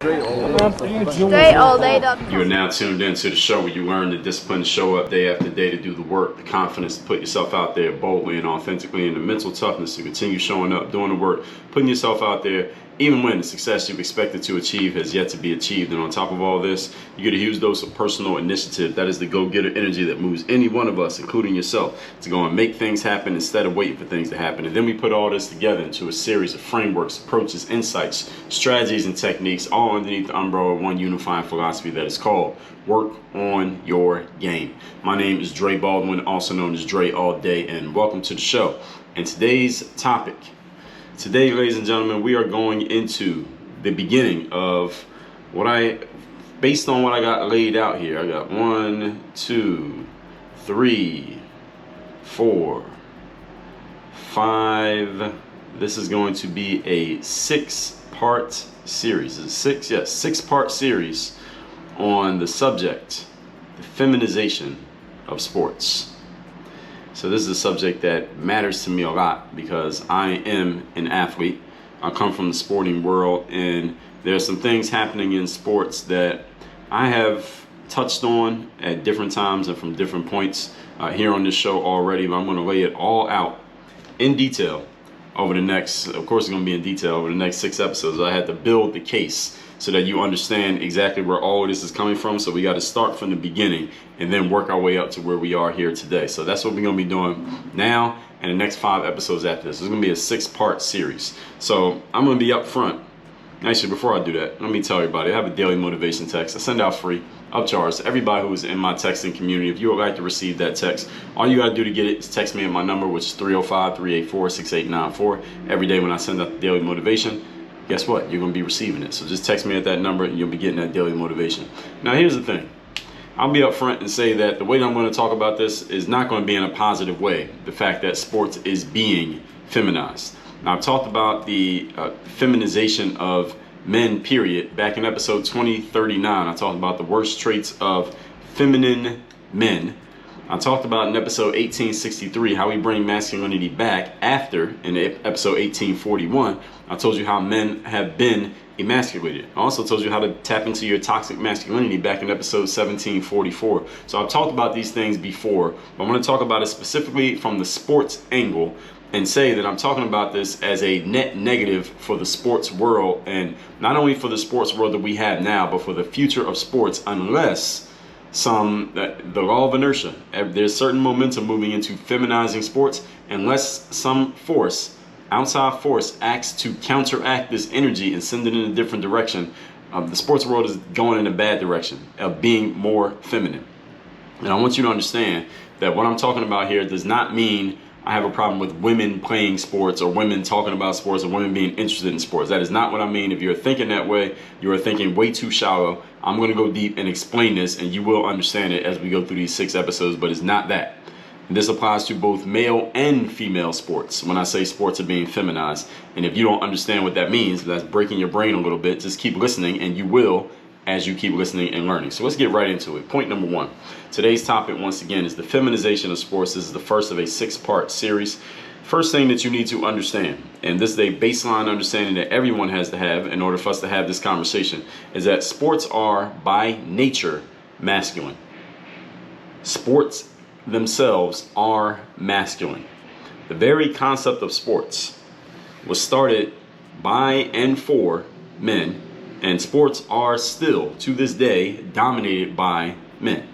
Straight all day. You are now tuned into the show where you learn the discipline to show up day after day to do the work, the confidence to put yourself out there boldly and authentically, and the mental toughness to continue showing up, doing the work, putting yourself out there, even when the success you've expected to achieve has yet to be achieved. And on top of all this, you get a huge dose of personal initiative. That is the go-getter energy that moves any one of us, including yourself, to go and make things happen instead of waiting for things to happen. And then we put all this together into a series of frameworks, approaches, insights, strategies, and techniques, all underneath the umbrella of one unifying philosophy that is called work on your game. My name is Dre Baldwin, also known as Dre All Day, and welcome to the show. And today's topic, today, ladies and gentlemen, we are going into the beginning of based on what I got laid out here. I got 1, 2, 3, 4, 5. This is going to be a 6-part series. It's a 6-part series on the subject, the feminization of sports. So this is a subject that matters to me a lot because I am an athlete. I come from the sporting world, and there's some things happening in sports that I have touched on at different times and from different points here on this show already, but I'm going to lay it all out in detail over the next, of course it's going to be in detail over the next 6 episodes. I had to build the case so that you understand exactly where all of this is coming from. So we got to start from the beginning and then work our way up to where we are here today. So that's what we're going to be doing now and the next 5 episodes after this. It's going to be a 6-part series. So I'm going to be up front. Actually, before I do that, let me tell everybody, I have a daily motivation text. I send out free, upcharge to everybody who is in my texting community. If you would like to receive that text, all you got to do to get it is text me at my number, which is 305-384-6894. Every day when I send out the daily motivation, guess what? You're going to be receiving it. So just text me at that number and you'll be getting that daily motivation. Now, here's the thing. I'll be up front and say that the way that I'm going to talk about this is not going to be in a positive way. The fact that sports is being feminized. Now, I've talked about the feminization of men, period. Back in episode 2039, I talked about the worst traits of feminine men. I talked about in episode 1863 how we bring masculinity back after, in episode 1841, I told you how men have been emasculated. I also told you how to tap into your toxic masculinity back in episode 1744. So I've talked about these things before, but I'm going to talk about it specifically from the sports angle and say that I'm talking about this as a net negative for the sports world, and not only for the sports world that we have now, but for the future of sports, unless the law of inertia, there's certain momentum moving into feminizing sports, unless some force, outside force, acts to counteract this energy and send it in a different direction. The sports world is going in a bad direction of being more feminine. And I want you to understand that what I'm talking about here does not mean I have a problem with women playing sports or women talking about sports or women being interested in sports. That is not what I mean. If you're thinking that way, you are thinking way too shallow. I'm going to go deep and explain this, and you will understand it as we go through these 6 episodes, but it's not that. This applies to both male and female sports when I say sports are being feminized. And if you don't understand what that means, that's breaking your brain a little bit. Just keep listening, and you will as you keep listening and learning. So let's get right into it. Point number 1. Today's topic, once again, is the feminization of sports. This is the first of a 6-part series. First thing that you need to understand, and this is a baseline understanding that everyone has to have in order for us to have this conversation, is that sports are by nature masculine. Sports themselves are masculine. The very concept of sports was started by and for men, and sports are still, to this day, dominated by men.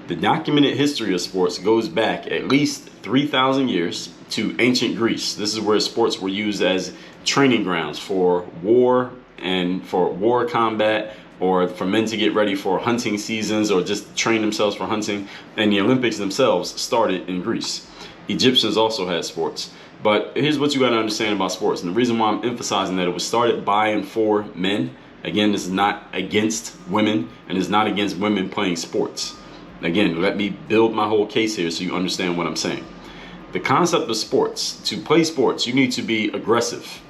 The documented history of sports goes back at least 3,000 years to ancient Greece. This is where sports were used as training grounds for war and for war combat, or for men to get ready for hunting seasons or just train themselves for hunting. And the Olympics themselves started in Greece. Egyptians also had sports. But here's what you got to understand about sports. And the reason why I'm emphasizing that it was started by and for men. Again, this is not against women, and it's not against women playing sports. Again, let me build my whole case here so you understand what I'm saying. The concept of sports, to play sports, you need to be aggressive.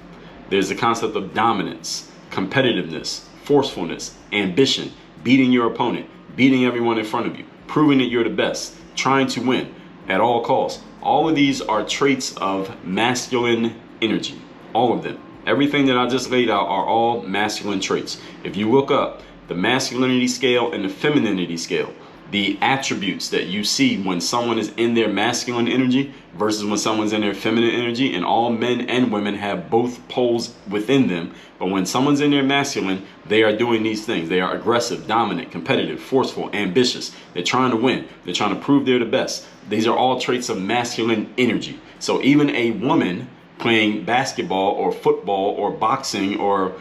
There's the concept of dominance, competitiveness, forcefulness, ambition, beating your opponent, beating everyone in front of you, proving that you're the best, trying to win at all costs. All of these are traits of masculine energy. All of them. Everything that I just laid out are all masculine traits. If you look up the masculinity scale and the femininity scale, the attributes that you see when someone is in their masculine energy versus when someone's in their feminine energy, and all men and women have both poles within them, but when someone's in their masculine, they are doing these things. They are aggressive, dominant, competitive, forceful, ambitious. They're trying to win. They're trying to prove they're the best. These are all traits of masculine energy. So even a woman playing basketball or football or boxing or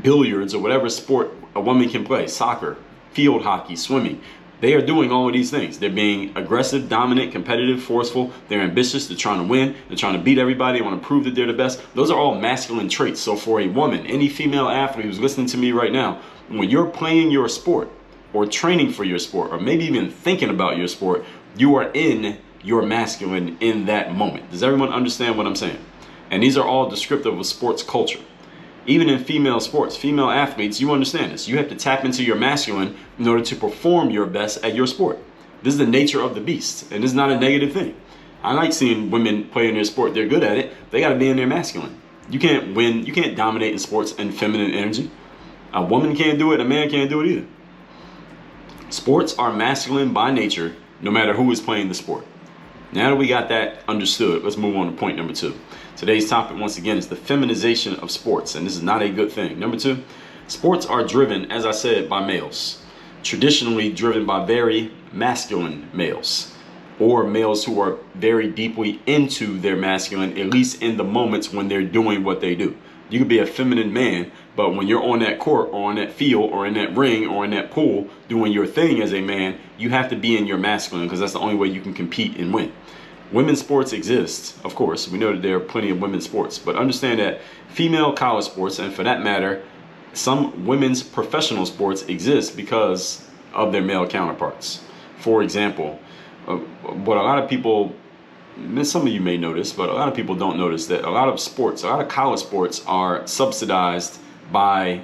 billiards or whatever sport a woman can play, soccer, field hockey, swimming, they are doing all of these things. They're being aggressive, dominant, competitive, forceful. They're ambitious. They're trying to win. They're trying to beat everybody. They want to prove that they're the best. Those are all masculine traits. So for a woman, any female athlete who's listening to me right now, when you're playing your sport or training for your sport or maybe even thinking about your sport, you are in your masculine in that moment. Does everyone understand what I'm saying? And these are all descriptive of sports culture. Even in female sports, female athletes, you understand this. You have to tap into your masculine in order to perform your best at your sport. This is the nature of the beast, and this is not a negative thing. I like seeing women play in their sport. They're good at it. They got to be in their masculine. You can't win. You can't dominate in sports in feminine energy. A woman can't do it. A man can't do it either. Sports are masculine by nature, no matter who is playing the sport. Now that we got that understood, let's move on to point number 2. Today's topic, once again, is the feminization of sports, and this is not a good thing. Number 2, sports are driven, as I said, by males. Traditionally driven by very masculine males, or males who are very deeply into their masculine, at least in the moments when they're doing what they do. You could be a feminine man, but when you're on that court or on that field or in that ring or in that pool doing your thing as a man, you have to be in your masculine because that's the only way you can compete and win. Women's sports exist, of course. We know that there are plenty of women's sports, but understand that female college sports, and for that matter, some women's professional sports exist because of their male counterparts. For example, what a lot of people, some of you may notice, but a lot of people don't notice that a lot of sports, a lot of college sports are subsidized by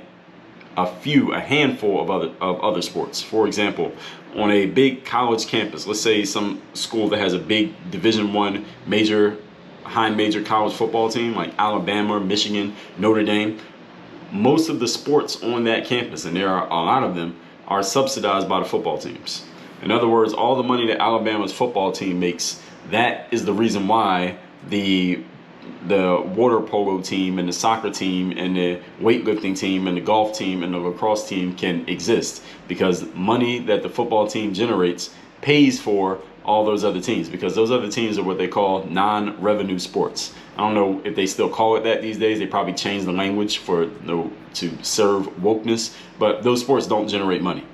a handful of other sports. For example, on a big college campus, let's say some school that has a big Division I high major college football team like Alabama, Michigan, Notre Dame, most of the sports on that campus, and there are a lot of them, are subsidized by the football teams. In other words, all the money that Alabama's football team makes, that is the reason why the water polo team and the soccer team and the weightlifting team and the golf team and the lacrosse team can exist, because money that the football team generates pays for all those other teams, because those other teams are what they call non-revenue sports. I don't know if they still call it that these days. They probably changed the language to serve wokeness, but those sports don't generate money.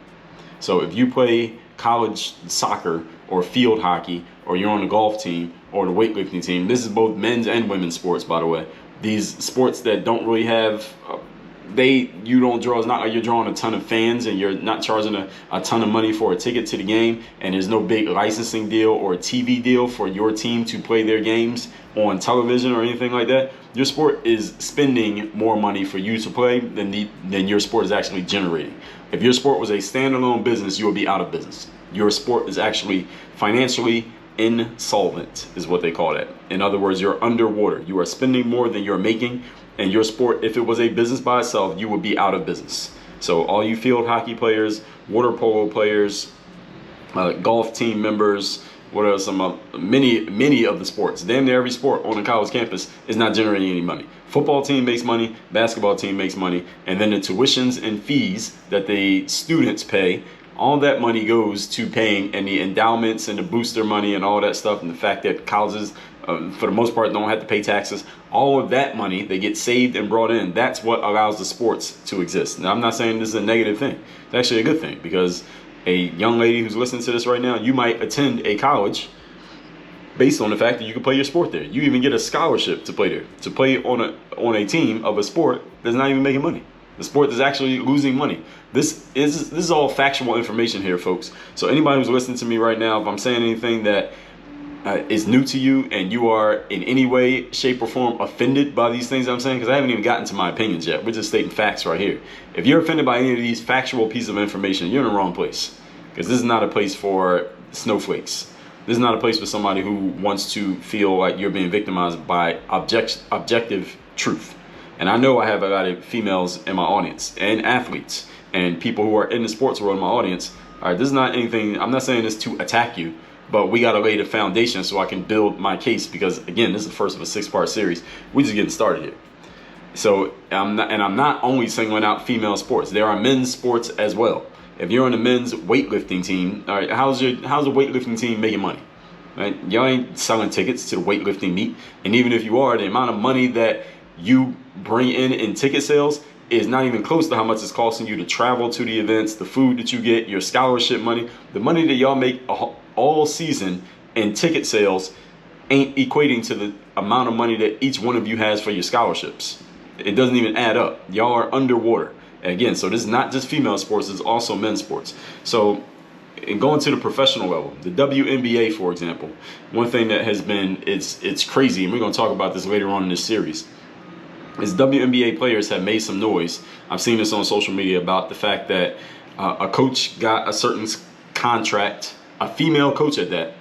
So if you play college soccer or field hockey, or you're on the golf team or the weightlifting team, this is both men's and women's sports, by the way. These sports that don't really have, it's not like you're drawing a ton of fans and you're not charging a ton of money for a ticket to the game, and there's no big licensing deal or a TV deal for your team to play their games on television or anything like that. Your sport is spending more money for you to play than your sport is actually generating. If your sport was a standalone business, you would be out of business. Your sport is actually financially insolvent, is what they call that. In other words, you're underwater. You are spending more than you're making, and your sport, if it was a business by itself, you would be out of business. So all you field hockey players, water polo players, golf team members, what are some many of the sports, damn near every sport on a college campus is not generating any money. Football team makes money, basketball team makes money, and then the tuitions and fees that the students pay, all that money goes to paying, and the endowments and the booster money and all that stuff, and the fact that colleges, for the most part, don't have to pay taxes. All of that money, they get saved and brought in. That's what allows the sports to exist. Now, I'm not saying this is a negative thing. It's actually a good thing, because a young lady who's listening to this right now, you might attend a college based on the fact that you can play your sport there. You even get a scholarship to play there, to play on a team of a sport that's not even making money. The sport is actually losing money. This is all factual information here, folks. So anybody who's listening to me right now, if I'm saying anything that is new to you and you are in any way, shape, or form offended by these things I'm saying, because I haven't even gotten to my opinions yet. We're just stating facts right here. If you're offended by any of these factual pieces of information, you're in the wrong place, because this is not a place for snowflakes. This is not a place for somebody who wants to feel like you're being victimized by objective truth. And I know I have a lot of females in my audience and athletes and people who are in the sports world in my audience. All right, this is not anything, I'm not saying this to attack you, but we got to lay the foundation so I can build my case, because again, this is the first of a 6-part series. We're just getting started here. So I'm not only singling out female sports. There are men's sports as well. If you're on the men's weightlifting team, all right, how's the weightlifting team making money? Right? Y'all ain't selling tickets to the weightlifting meet. And even if you are, the amount of money that you bring in ticket sales is not even close to how much it's costing you to travel to the events, the food that you get, your scholarship money. The money that y'all make all season in ticket sales ain't equating to the amount of money that each one of you has for your scholarships. It doesn't even add up. Y'all are underwater. Again, so this is not just female sports, it's also men's sports. So and going to the professional level, the WNBA, for example, one thing that has been, it's crazy, and we're going to talk about this later on in this series, is WNBA players have made some noise. I've seen this on social media about the fact that a coach got a certain contract, a female coach at that.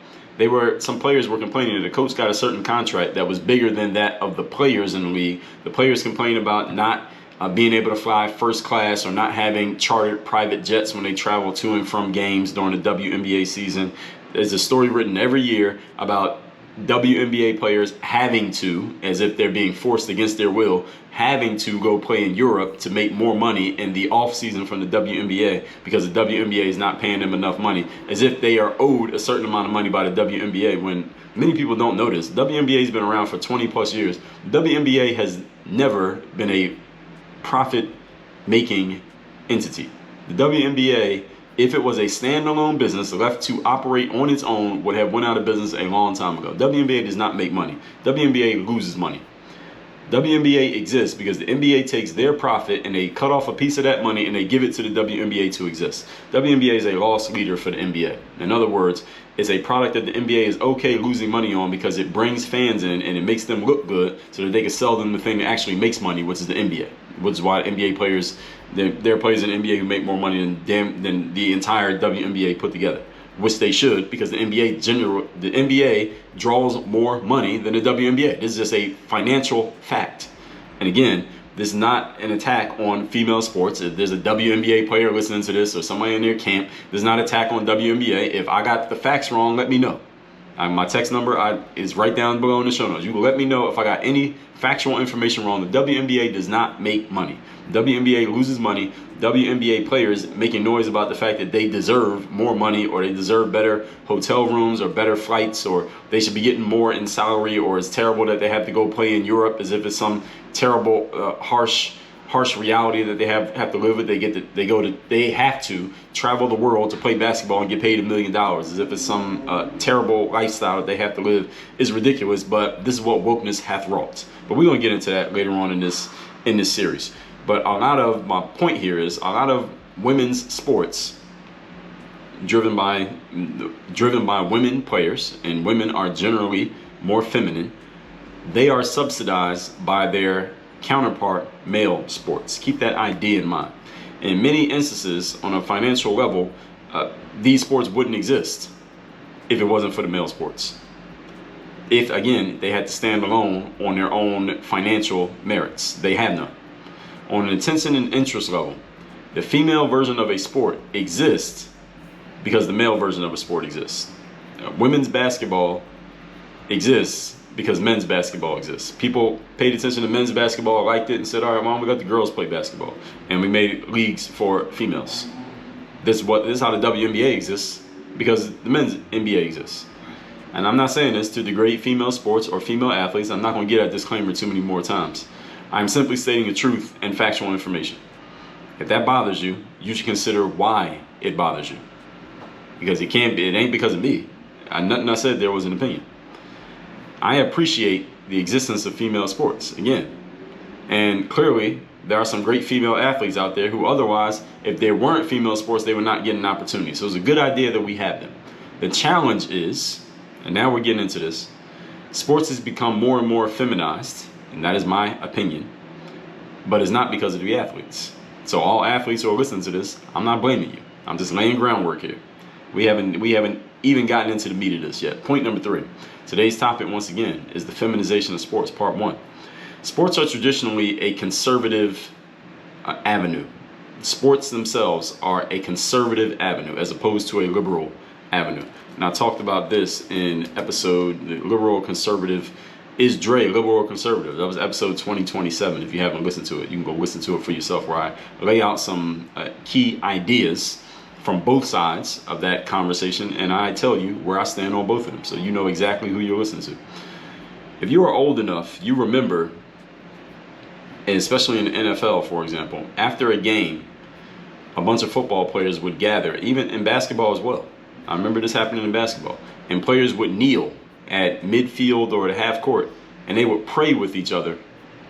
Some players were complaining that the coach got a certain contract that was bigger than that of the players in the league. The players complained about not being able to fly first class or not having chartered private jets when they travel to and from games during the WNBA season. There's a story written every year about WNBA players having to, as if they're being forced against their will, having to go play in Europe to make more money in the off season from the WNBA because the WNBA is not paying them enough money, as if they are owed a certain amount of money by the WNBA, when many people don't know this. WNBA has been around for 20 plus years. WNBA has never been a profit making entity. The WNBA, if it was a standalone business left to operate on its own, would have went out of business a long time ago. WNBA does not make money. WNBA loses money. WNBA exists because the NBA takes their profit and they cut off a piece of that money and they give it to the WNBA to exist. WNBA is a loss leader for the NBA. In other words, it's a product that the NBA is okay losing money on because it brings fans in and it makes them look good so that they can sell them the thing that actually makes money, which is the NBA. Which is why NBA players, there are players in the NBA who make more money than the entire WNBA put together, which they should, because the NBA draws more money than the WNBA. This is just a financial fact. And again, this is not an attack on female sports. If there's a WNBA player listening to this or somebody in their camp, there's not an attack on WNBA. If I got the facts wrong, let me know. My text number is right down below in the show notes. You can let me know if I got any factual information wrong. The WNBA does not make money. WNBA loses money. WNBA players making noise about the fact that they deserve more money or they deserve better hotel rooms or better flights or they should be getting more in salary, or it's terrible that they have to go play in Europe, as if it's some terrible, harsh reality that they have to live with. They have to travel the world to play basketball and get paid $1 million, as if it's some terrible lifestyle that they have to live. Is ridiculous, but this is what wokeness hath wrought. But we're gonna get into that later on in this series. But my point here is a lot of women's sports driven by women players, and women are generally more feminine. They are subsidized by their counterpart male sports. Keep that idea in mind. In many instances, on a financial level, these sports wouldn't exist if it wasn't for the male sports. If, again, they had to stand alone on their own financial merits. They have none. On an attention and interest level, the female version of a sport exists because the male version of a sport exists. Women's basketball exists because men's basketball exists. People paid attention to men's basketball, liked it, and said, all right, why don't we let the girls play basketball? And we made leagues for females. This is how the WNBA exists, because the men's NBA exists. And I'm not saying this to degrade female sports or female athletes. I'm not going to get at disclaimer too many more times. I'm simply stating the truth and factual information. If that bothers you, you should consider why it bothers you. Because it ain't because of me. Nothing I said there was an opinion. I appreciate the existence of female sports, again. And clearly, there are some great female athletes out there who otherwise, if there weren't female sports, they would not get an opportunity. So it's a good idea that we have them. The challenge is, and now we're getting into this, sports has become more and more feminized, and that is my opinion, but it's not because of the athletes. So all athletes who are listening to this, I'm not blaming you. I'm just laying groundwork here. We haven't even gotten into the meat of this yet. Point number 3. Today's topic, once again, is the feminization of sports, part 1. Sports are traditionally a conservative avenue. Sports themselves are a conservative avenue as opposed to a liberal avenue. And I talked about this in episode, the liberal or conservative. Is Dre liberal or conservative? That was episode 2027. If you haven't listened to it, you can go listen to it for yourself, where I lay out some key ideas from both sides of that conversation, and I tell you where I stand on both of them, so you know exactly who you're listening to. If you are old enough, you remember, and especially in the NFL, for example, after a game, a bunch of football players would gather, even in basketball as well. I remember this happening in basketball, and players would kneel at midfield or at half court, and they would pray with each other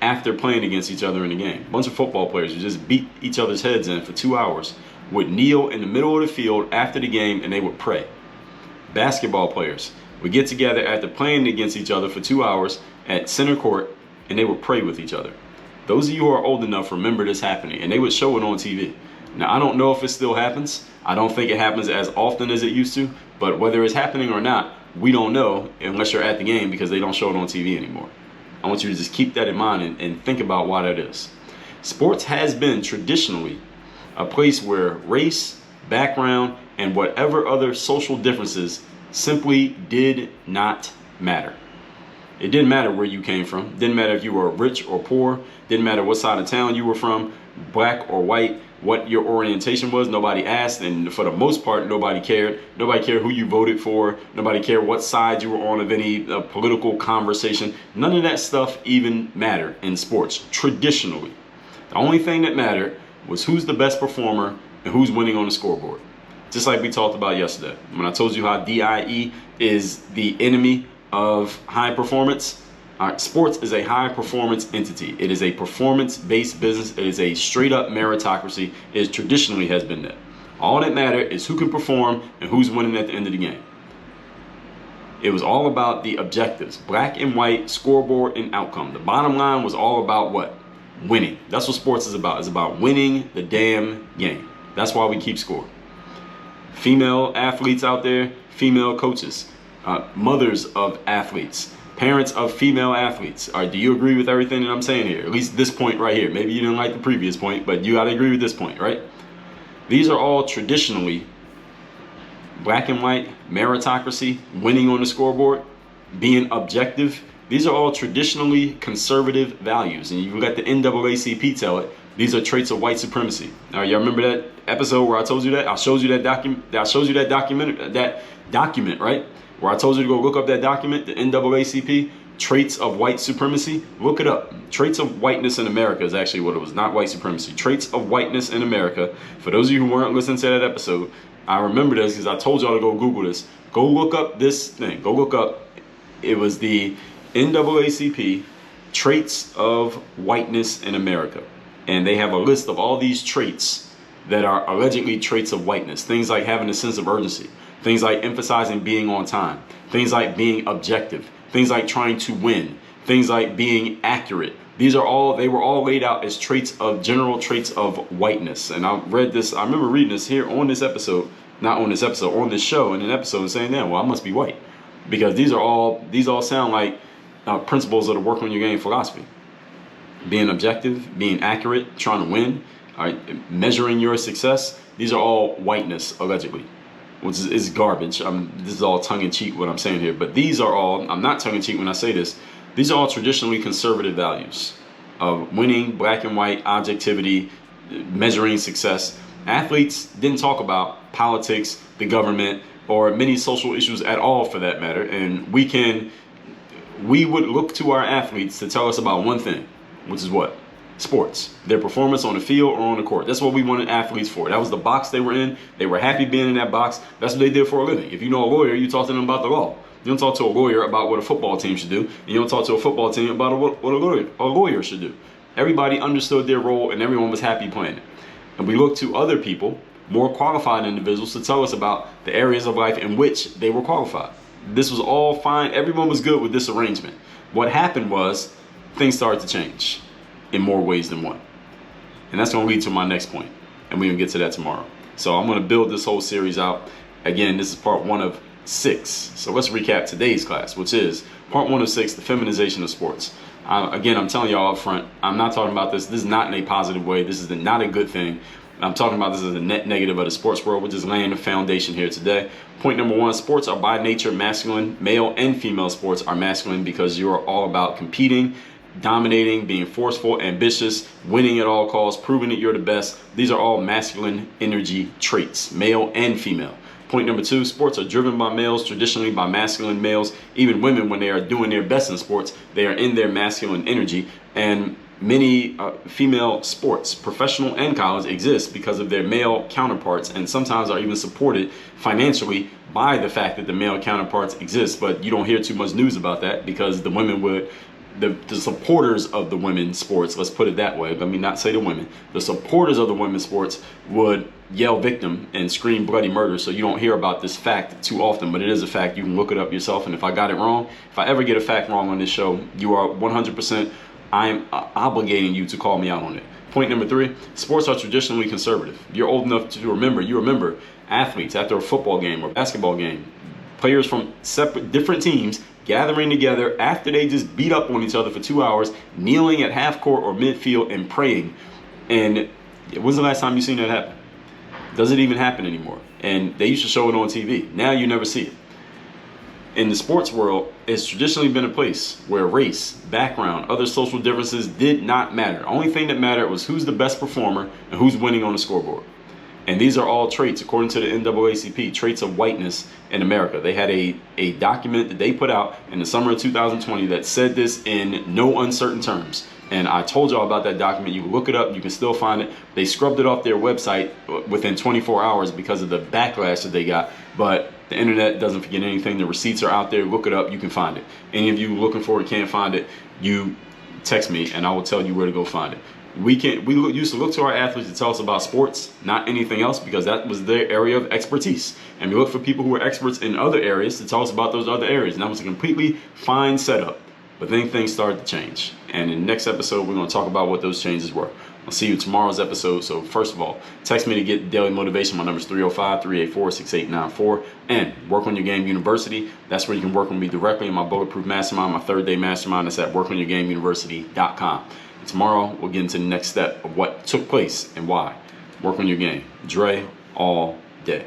after playing against each other in the game. A bunch of football players would just beat each other's heads in for 2 hours, would kneel in the middle of the field after the game, and they would pray. Basketball players would get together after playing against each other for 2 hours at center court, and they would pray with each other. Those of you who are old enough remember this happening, and they would show it on TV. Now, I don't know if it still happens. I don't think it happens as often as it used to, but whether it's happening or not, we don't know unless you're at the game, because they don't show it on TV anymore. I want you to just keep that in mind and think about why that is. Sports has been traditionally a place where race, background, and whatever other social differences simply did not matter. It didn't matter where you came from. Didn't matter if you were rich or poor. Didn't matter what side of town you were from, black or white, what your orientation was. Nobody asked, and for the most part, nobody cared. Nobody cared who you voted for. Nobody cared what side you were on of any political conversation. None of that stuff even mattered in sports, traditionally. The only thing that mattered was who's the best performer and who's winning on the scoreboard. Just like we talked about yesterday, when I told you how DIE is the enemy of high performance. Sports is a high performance entity. It is a performance-based business. It is a straight up meritocracy. It traditionally has been that. All that matters is who can perform and who's winning at the end of the game. It was all about the objectives, black and white, scoreboard, and outcome. The bottom line was all about what? Winning. That's what sports is about. It's about winning the damn game. That's why we keep score. Female athletes out there, female coaches, mothers of athletes, parents of female athletes. Do you agree with everything that I'm saying here? At least this point right here. Maybe you didn't like the previous point, but you got to agree with this point, right? These are all traditionally black and white, meritocracy, winning on the scoreboard, being objective. These are all traditionally conservative values, and you let the NAACP tell it. These are traits of white supremacy. Now, y'all remember that episode where I told you that? I showed you that document, right? Where I told you to go look up that document, the NAACP, traits of white supremacy. Look it up. Traits of whiteness in America is actually what it was, not white supremacy. Traits of whiteness in America. For those of you who weren't listening to that episode, I remember this because I told y'all to go Google this. Go look up this thing. Go look up. It was the NAACP, traits of whiteness in America. And they have a list of all these traits that are allegedly traits of whiteness. Things like having a sense of urgency. Things like emphasizing being on time. Things like being objective. Things like trying to win. Things like being accurate. They were all laid out as general traits of whiteness. And I remember reading this here on this episode, on this show, in an episode, and saying, well, I must be white. Because these all sound like principles of the work on your game philosophy. Being objective, being accurate, trying to win, all right, measuring your success. These are all whiteness, allegedly, which is garbage. This is all tongue-in-cheek what I'm saying here, but these are all, I'm not tongue-in-cheek when I say this, these are all traditionally conservative values of winning, black and white, objectivity, measuring success. Athletes didn't talk about politics, the government, or many social issues at all for that matter, and we would look to our athletes to tell us about one thing, which is what? Sports. Their performance on the field or on the court. That's what we wanted athletes for. That was the box they were in. They were happy being in that box. That's what they did for a living. If you know a lawyer, you talk to them about the law. You don't talk to a lawyer about what a football team should do. And you don't talk to a football team about what a lawyer should do. Everybody understood their role and everyone was happy playing it. And we looked to other people, more qualified individuals, to tell us about the areas of life in which they were qualified. This was all fine. Everyone was good with this arrangement. What happened was things started to change in more ways than one. And that's going to lead to my next point. And we're going to get to that tomorrow. So I'm going to build this whole series out. Again, this is part 1 of 6. So let's recap today's class, which is part 1 of 6, the feminization of sports. Again, I'm telling y'all up front, I'm not talking about this. This is not in a positive way. This is not a good thing. I'm talking about this as a net negative of the sports world. We're just laying the foundation here today. Point number one, sports are by nature masculine. Male and female sports are masculine because you are all about competing, dominating, being forceful, ambitious, winning at all costs, proving that you're the best. These are all masculine energy traits, male and female. Point number two, sports are driven by males, traditionally by masculine males. Even women, when they are doing their best in sports, they are in their masculine energy. And many female sports, professional and college, exist because of their male counterparts, and sometimes are even supported financially by the fact that the male counterparts exist. But you don't hear too much news about that because the women would, the supporters of the women's sports, let's put it that way, let me not say the women, the supporters of the women's sports would yell victim and scream bloody murder. So you don't hear about this fact too often, but it is a fact. You can look it up yourself, and if I got it wrong, if I ever get a fact wrong on this show, you are 100%, I'm obligating you to call me out on it. Point number three, sports are traditionally conservative. You're old enough to remember, you remember athletes after a football game or basketball game, players from separate different teams gathering together after they just beat up on each other for 2 hours, kneeling at half court or midfield and praying. And when's the last time you seen that happen? Does it even happen anymore? And they used to show it on TV. Now you never see it. In the sports world, it's traditionally been a place where race, background, other social differences did not matter. The only thing that mattered was who's the best performer and who's winning on the scoreboard. And these are all traits, according to the NAACP, traits of whiteness in America. They had a document that they put out in the summer of 2020 that said this in no uncertain terms. And I told y'all about that document. You can look it up. You can still find it. They scrubbed it off their website within 24 hours because of the backlash that they got. But the internet doesn't forget anything. The receipts are out there. Look it up. You can find it. Any of you looking for it can't find it, you text me and I will tell you where to go find it. We used to look to our athletes to tell us about sports, not anything else, because that was their area of expertise. And we look for people who are experts in other areas to tell us about those other areas. And that was a completely fine setup. But then things started to change. And in the next episode, we're going to talk about what those changes were. I'll see you tomorrow's episode. So first of all, text me to get daily motivation. My number is 305-384-6894. And Work on Your Game University. That's where you can work with me directly in my Bulletproof Mastermind, my 3rd-day mastermind. That's at workonyourgameuniversity.com. And tomorrow, we'll get into the next step of what took place and why. Work on your game. Dre all day.